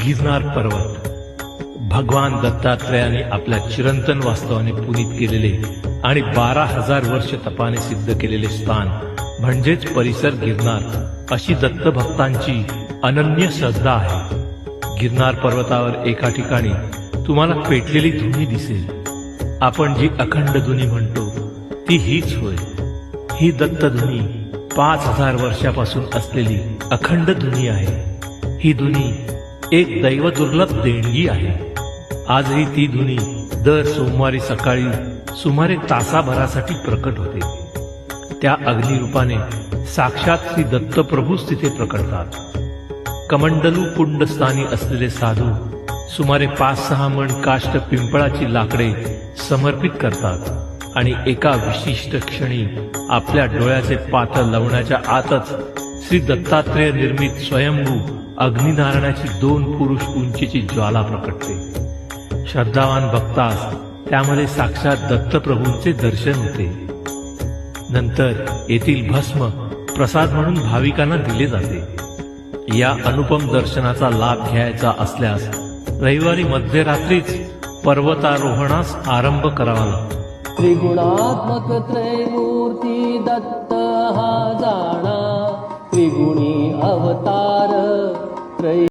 गिरनार पर्वत भगवान दत्तात्रेयाने आपल्या चिरंतन वास्तवाने पुनीत केलेले आणि 12,000 वर्ष तपाने सिद्ध केलेले स्थान म्हणजेच परिसर गिरनार अशी दत्तभक्तांची अनन्य श्रद्धा आहे। गिरनार पर्वतावर एका ठिकाणी तुम्हाला पेटलेली धुनी दिसेल। आपण जी अखंड धुनी म्हणतो ती हीच होय। ही दत्तधुनी 5,000 वर्षापासून असलेली अखंड धुनी आहे। ही धुनी एक दैवदुर्लभ देणगी आहे। आजही ती धुनी दर सोमवारी सकाळी सुमारे तासाभरासाठी प्रकट होते। त्या अग्निरूपाने साक्षात श्री दत्तप्रभूच तिथे प्रकटतात। कमंडलू कुंडस्थानी असलेले साधू सुमारे 5-6 मण काष्ट पिंपळाची लाकडे समर्पित करतात आणि एका विशिष्ट क्षणी आपल्या डोळ्याचे पातळ लावण्याच्या आतच श्री दत्तात्रेय निर्मित स्वयंभू अग्निनारायणाची 2 पुरुष उंचीची ज्वाला प्रकटते। श्रद्धावान भक्तास त्यामध्ये साक्षात दत्तप्रभूंचे दर्शन होते। नंतर येथील भस्म प्रसाद म्हणून भाविकांना दिले जाते। या अनुपम दर्शनाचा लाभ घ्यायचा असल्यास रविवारी मध्यरात्रीच पर्वतारोहणास आरंभ करावा लागतो। त्रिगुणात्मक त्रैमूर्ती दत्त हा जाणा, त्रिगुणी अवतार त्रय